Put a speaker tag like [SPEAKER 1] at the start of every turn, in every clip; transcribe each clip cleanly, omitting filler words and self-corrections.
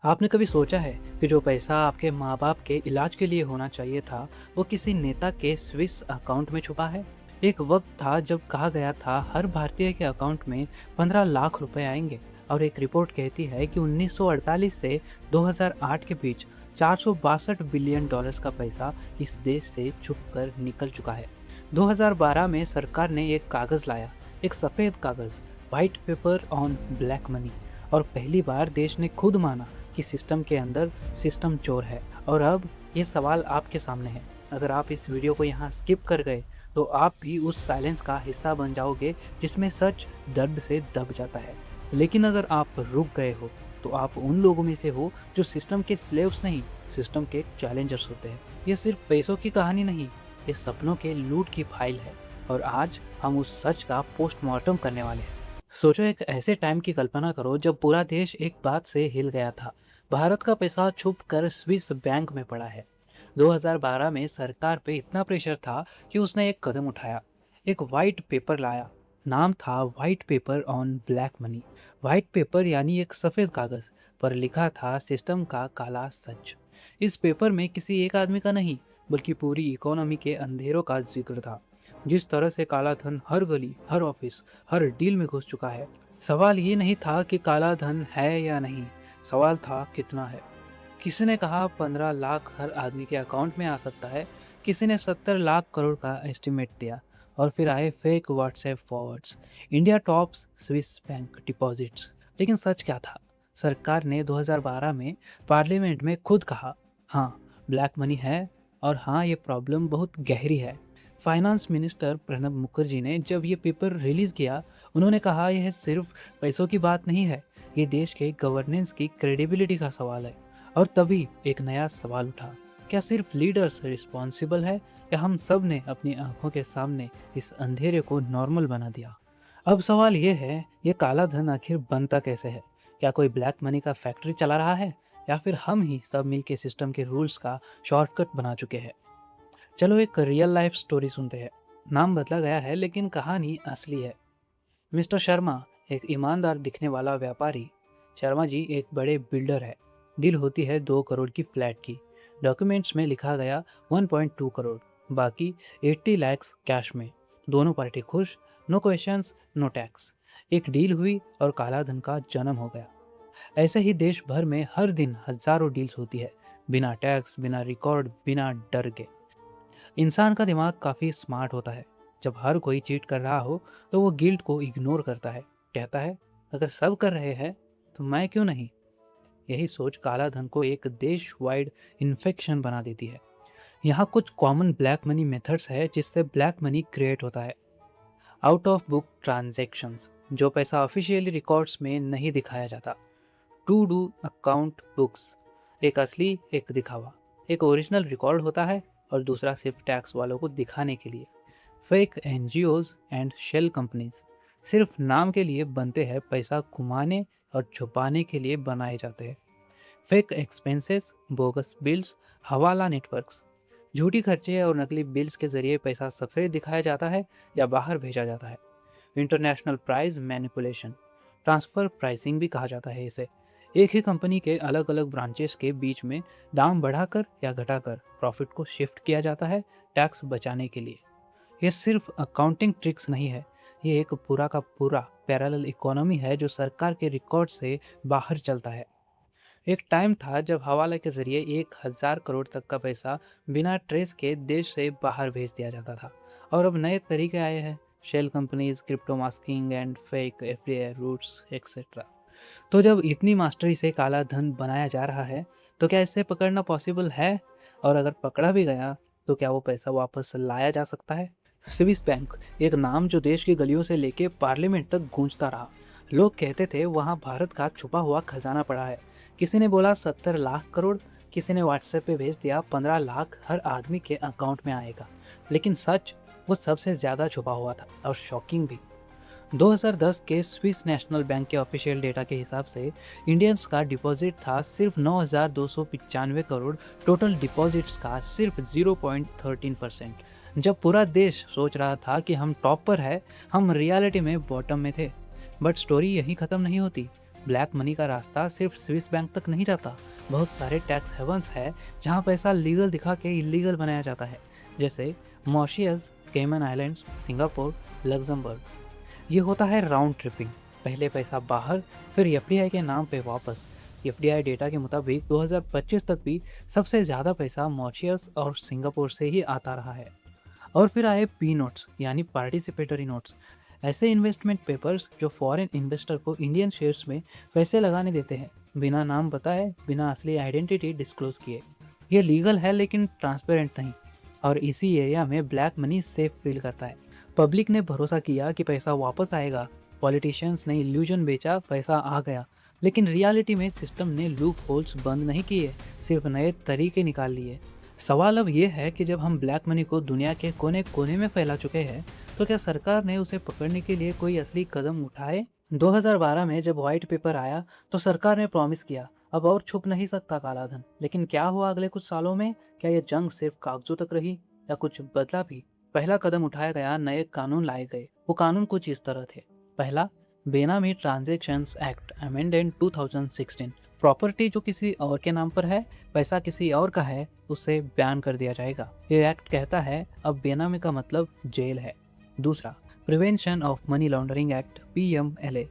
[SPEAKER 1] आपने कभी सोचा है कि जो पैसा आपके माँ बाप के इलाज के लिए होना चाहिए था, वो किसी नेता के स्विस अकाउंट में छुपा है? एक वक्त था जब कहा गया था हर भारतीय के अकाउंट में 15 लाख रुपए आएंगे, और एक रिपोर्ट कहती है कि 1948 से 2008 के बीच 462 बिलियन डॉलर्स का पैसा इस देश से छुप कर निकल चुका है। 2012 में सरकार ने एक कागज लाया, एक सफ़ेद कागज, white paper on black money, और पहली बार देश ने खुद माना कि सिस्टम के अंदर सिस्टम चोर है। और अब ये सवाल आपके सामने है। अगर आप इस वीडियो को यहाँ स्किप कर गए तो आप भी उस साइलेंस का हिस्सा बन जाओगे जिसमें सच दर्द से दब जाता है। लेकिन अगर आप रुक गए हो तो आप उन लोगों में से हो जो सिस्टम के स्लेव्स नहीं, सिस्टम के चैलेंजर्स होते हैं। ये सिर्फ पैसों की कहानी नहीं, ये सपनों के लूट की फाइल है। और आज हम उस सच का पोस्टमार्टम करने वाले हैं। सोचो, एक ऐसे टाइम की कल्पना करो जब पूरा देश एक बात से हिल गया था। भारत का पैसा छुप कर स्विस बैंक में पड़ा है। 2012 में सरकार पे इतना प्रेशर था कि उसने एक कदम उठाया, एक वाइट पेपर लाया। नाम था white paper on black money. White paper यानी एक सफ़ेद कागज़ पर लिखा था सिस्टम का काला सच। इस पेपर में किसी एक आदमी का नहीं, बल्कि पूरी इकोनॉमी के अंधेरों का जिक्र था। जिस तरह से काला धन हर गली, हर ऑफिस, हर डील में घुस चुका है। सवाल ये नहीं था कि काला धन है या नहीं, सवाल था कितना है। किसी ने कहा 15 लाख हर आदमी के अकाउंट में आ सकता है, किसी ने 70 लाख करोड़ का एस्टिमेट दिया। और फिर आए fake WhatsApp forwards, India tops Swiss bank deposits. लेकिन सच क्या था? सरकार ने 2012 में पार्लियामेंट में खुद कहा, हाँ ब्लैक मनी है, और हाँ ये प्रॉब्लम बहुत गहरी है। फाइनेंस मिनिस्टर प्रणब मुखर्जी ने जब ये पेपर रिलीज़ किया, उन्होंने कहा यह सिर्फ पैसों की बात नहीं है, ये देश के गवर्नेंस की क्रेडिबिलिटी का सवाल है। और तभी एक नया सवाल उठा, क्या सिर्फ लीडर्स रिस्पॉन्सिबल है, या हम सब ने अपनी आंखों के सामने इस अंधेरे को नॉर्मल बना दिया? अब सवाल ये है, ये काला धन आखिर बनता कैसे है? क्या कोई ब्लैक मनी का फैक्ट्री चला रहा है, या फिर हम ही सब मिलके सिस्टम के रूल्स का शॉर्टकट बना चुके हैं? चलो एक रियल लाइफ स्टोरी सुनते हैं। नाम बदला गया है लेकिन कहानी असली है। मिस्टर शर्मा एक ईमानदार दिखने वाला व्यापारी। शर्मा जी एक बड़े बिल्डर है। डील होती है 2 करोड़ की फ्लैट की। डॉक्यूमेंट्स में लिखा गया 1.2 करोड़, बाकी 80 लाख कैश में। दोनों पार्टी खुश, नो क्वेश्चंस नो टैक्स। एक डील हुई और काला धन का जन्म हो गया। ऐसे ही देश भर में हर दिन हजारों डील्स होती है, बिना टैक्स, बिना रिकॉर्ड, बिना डर के। इंसान का दिमाग काफ़ी स्मार्ट होता है। जब हर कोई चीट कर रहा हो तो वो गिल्ट को इग्नोर करता है, कहता है अगर सब कर रहे हैं तो मैं क्यों नहीं। यही सोच काला धन को एक देश वाइड इन्फेक्शन बना देती है। यहाँ कुछ कॉमन ब्लैक मनी मेथड्स है जिससे ब्लैक मनी क्रिएट होता है। आउट ऑफ बुक ट्रांजैक्शंस, जो पैसा ऑफिशियली रिकॉर्ड्स में नहीं दिखाया जाता। टू डू अकाउंट बुक्स, एक असली एक दिखावा। एक ओरिजिनल रिकॉर्ड होता है और दूसरा सिर्फ टैक्स वालों को दिखाने के लिए। Fake NGOs and shell companies, सिर्फ नाम के लिए बनते हैं, पैसा घुमाने और छुपाने के लिए बनाए जाते हैं। फेक एक्सपेंसेस, बोगस बिल्स, हवाला नेटवर्क्स, झूठी खर्चे और नकली बिल्स के जरिए पैसा सफ़ेद दिखाया जाता है या बाहर भेजा जाता है। International price manipulation, transfer pricing भी कहा जाता है इसे। एक ही कंपनी के अलग अलग ब्रांचेस के बीच में दाम बढ़ाकर या घटाकर प्रॉफिट को शिफ्ट किया जाता है टैक्स बचाने के लिए। ये सिर्फ अकाउंटिंग ट्रिक्स नहीं है, ये एक पूरा का पूरा पैरेलल इकोनॉमी है जो सरकार के रिकॉर्ड से बाहर चलता है। एक टाइम था जब हवाला के जरिए 1000 करोड़ तक का पैसा बिना ट्रेस के देश से बाहर भेज दिया जाता था। और अब नए तरीके आए हैं, shell companies, crypto masking and fake FDI routes etcetera. तो जब इतनी मास्टरी से काला धन बनाया जा रहा है तो क्या इससे पकड़ना पॉसिबल है? और अगर पकड़ा भी गया तो क्या वो पैसा वापस लाया जा सकता है? स्विस बैंक, एक नाम जो देश की गलियों से लेके पार्लियामेंट तक गूंजता रहा। लोग कहते थे वहाँ भारत का छुपा हुआ खजाना पड़ा है। किसी ने बोला 70 लाख करोड़, किसी ने व्हाट्सएप पे भेज दिया 15 लाख हर आदमी के अकाउंट में आएगा। लेकिन सच वो सबसे ज़्यादा छुपा हुआ था, और शॉकिंग भी। 2010 के स्विस नेशनल बैंक के ऑफिशियल डेटा के हिसाब से इंडियंस का डिपॉजिट था सिर्फ 9,295 करोड़। टोटल डिपॉजिट्स का सिर्फ 0.13%। जब पूरा देश सोच रहा था कि हम टॉप पर है, हम रियलिटी में बॉटम में थे। बट स्टोरी यहीं ख़त्म नहीं होती। ब्लैक मनी का रास्ता सिर्फ स्विस बैंक तक नहीं जाता। बहुत सारे टैक्स हेवंस है जहाँ पैसा लीगल दिखा के इलीगल बनाया जाता है, जैसे मॉरिशस, केमन आइलैंड्स, सिंगापुर, लग्जमबर्ग। ये होता है राउंड ट्रिपिंग। पहले पैसा बाहर, फिर एफडीआई के नाम पे वापस। एफडीआई डेटा के मुताबिक 2025 तक भी सबसे ज़्यादा पैसा मॉरिशस और सिंगापुर से ही आता रहा है। और फिर आए पी नोट्स यानी पार्टिसिपेटरी नोट्स, ऐसे इन्वेस्टमेंट पेपर्स जो फॉरेन इन्वेस्टर को इंडियन शेयर्स में पैसे लगाने देते हैं, बिना नाम बताए, बिना असली आइडेंटिटी डिस्क्लोज किए। ये लीगल है लेकिन ट्रांसपेरेंट नहीं, और इसी एरिया में ब्लैक मनी सेफ फील करता है। पब्लिक ने भरोसा किया कि पैसा वापस आएगा, पॉलिटिशियंस ने इल्यूजन बेचा, पैसा आ गया, लेकिन रियलिटी में सिस्टम ने लूप होल्स बंद नहीं किए, सिर्फ नए तरीके निकाल लिए। सवाल अब ये है कि जब हम ब्लैक मनी को दुनिया के कोने कोने में फैला चुके हैं, तो क्या सरकार ने उसे पकड़ने के लिए कोई असली कदम उठाए? 2012 में जब व्हाइट पेपर आया तो सरकार ने प्रॉमिस किया अब और छुप नहीं सकता काला धन। लेकिन क्या हुआ अगले कुछ सालों में? क्या ये जंग सिर्फ कागजों तक रही या कुछ बदला भी? पहला कदम उठाया गया, नए कानून लाए गए। वो कानून कुछ इस तरह थे। पहला, बेनामी ट्रांजैक्शंस एक्ट अमेंडेड 2016। प्रॉपर्टी जो किसी और के नाम पर है, पैसा किसी और का है, उसे बैन कर दिया जाएगा। ये एक्ट कहता है अब बेनामी का मतलब जेल है। दूसरा, prevention of money laundering act PMLA।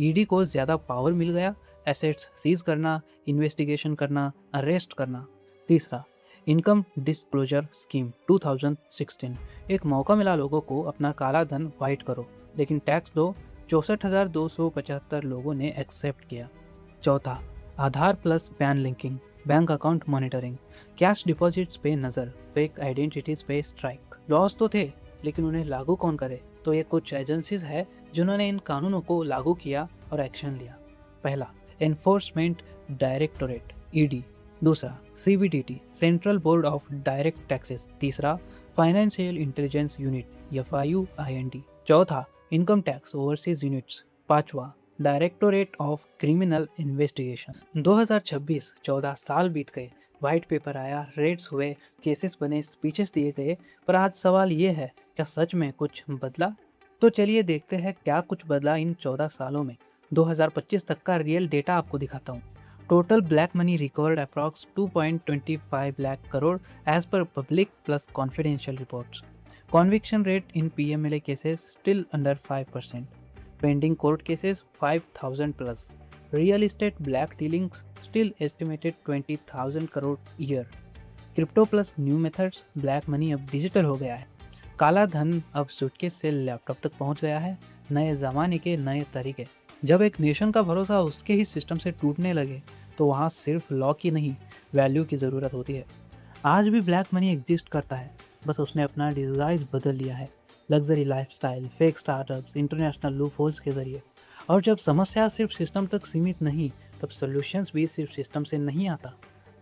[SPEAKER 1] ED को ज़्यादा पावर मिल गया, एसेट्स सीज करना, इन्वेस्टिगेशन करना, अरेस्ट करना। तीसरा, इनकम डिस्क्लोजर स्कीम 2016। एक मौका मिला लोगों को अपना काला धन वाइट करो, लेकिन टैक्स दो। 64,275 लोगों ने एक्सेप्ट किया। चौथा, Aadhaar plus PAN linking, bank account monitoring, cash deposits पे नज़र, फेक आइडेंटिटीज पे स्ट्राइक। लॉस तो थे, लेकिन उन्हें लागू कौन करे? तो ये कुछ एजेंसीज है जिन्होंने इन कानूनों को लागू किया और एक्शन लिया। पहला, एनफोर्समेंट डायरेक्टोरेट ED। दूसरा, CBDT central board of direct taxes. तीसरा, फाइनेंशियल इंटेलिजेंस यूनिट FIUINT। चौथा, इनकम टैक्स ओवरसीज यूनिट्स। पांचवा, डायरेक्टोरेट ऑफ क्रिमिनल इन्वेस्टिगेशन। 2026, 14 साल बीत गए, व्हाइट पेपर आया, रेड्स हुए, केसेस बने, स्पीचेस दिए गए, पर आज सवाल ये है, क्या सच में कुछ बदला? तो चलिए देखते हैं क्या कुछ बदला इन 14 सालों में। 2025 तक का रियल डेटा आपको दिखाता हूँ। Total black money recovered approx 2.25 lakh crore as per public plus confidential reports. Conviction rate in PMLA cases still under 5%। Pending court cases 5,000 plus. Real estate black dealings still estimated 20,000 crore year. Crypto plus new methods, black money अब digital हो गया है। काला धन अब suitcase से laptop तक पहुंच गया है। नए ज़माने के नए तरीके। जब एक नेशन का भरोसा उसके ही सिस्टम से टूटने लगे, तो वहाँ सिर्फ लॉ की नहीं, वैल्यू की ज़रूरत होती है। आज भी ब्लैक मनी एग्जिस्ट करता है, बस उसने अपना डिस्गाइज बदल लिया है। Luxury lifestyle, fake startups, international loop holes के जरिए। और जब समस्या सिर्फ सिस्टम तक सीमित नहीं, तब सॉल्यूशंस भी सिर्फ सिस्टम से नहीं आता।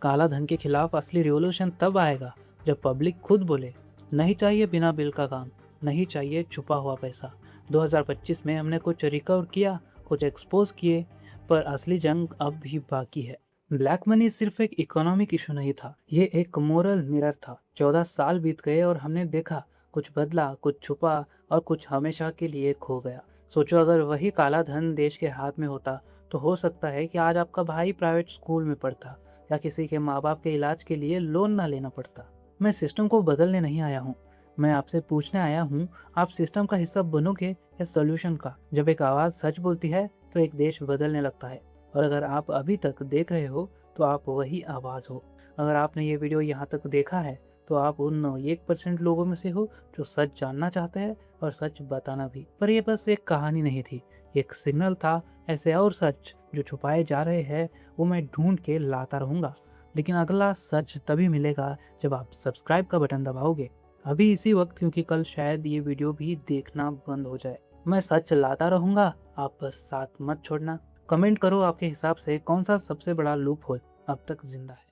[SPEAKER 1] काला धन के खिलाफ असली रिवॉल्यूशन तब आएगा जब पब्लिक खुद बोले, नहीं चाहिए बिना बिल का काम, नहीं चाहिए छुपा हुआ पैसा। 2025 में हमने कुछ रिकवर किया, कुछ एक्सपोज किए, पर असली जंग अब भी बाकी है। ब्लैक मनी सिर्फ एक इकोनॉमिक इशू नहीं था, ये एक मोरल मिरर था। 14 साल बीत गए और हमने देखा, कुछ बदला, कुछ छुपा और कुछ हमेशा के लिए खो गया। सोचो अगर वही काला धन देश के हाथ में होता, तो हो सकता है कि आज आपका भाई प्राइवेट स्कूल में पढ़ता या किसी के माँ बाप के इलाज के लिए लोन ना लेना पड़ता। मैं सिस्टम को बदलने नहीं आया हूँ, मैं आपसे पूछने आया हूँ, आप सिस्टम का हिस्सा बनोगे या सोल्यूशन का? जब एक आवाज़ सच बोलती है तो एक देश बदलने लगता है। और अगर आप अभी तक देख रहे हो तो आप वही आवाज़ हो। अगर आपने ये वीडियो यहाँ तक देखा है तो आप उन 1% लोगों में से हो जो सच जानना चाहते हैं और सच बताना भी। पर यह बस एक कहानी नहीं थी, एक सिग्नल था। ऐसे और सच जो छुपाए जा रहे हैं वो मैं ढूंढ के लाता रहूँगा। लेकिन अगला सच तभी मिलेगा जब आप सब्सक्राइब का बटन दबाओगे, अभी इसी वक्त, क्योंकि कल शायद ये वीडियो भी देखना बंद हो जाए। मैं सच लाता रहूँगा, आप बस साथ मत छोड़ना। कमेंट करो आपके हिसाब से कौन सा सबसे बड़ा लूप होल अब तक जिंदा है।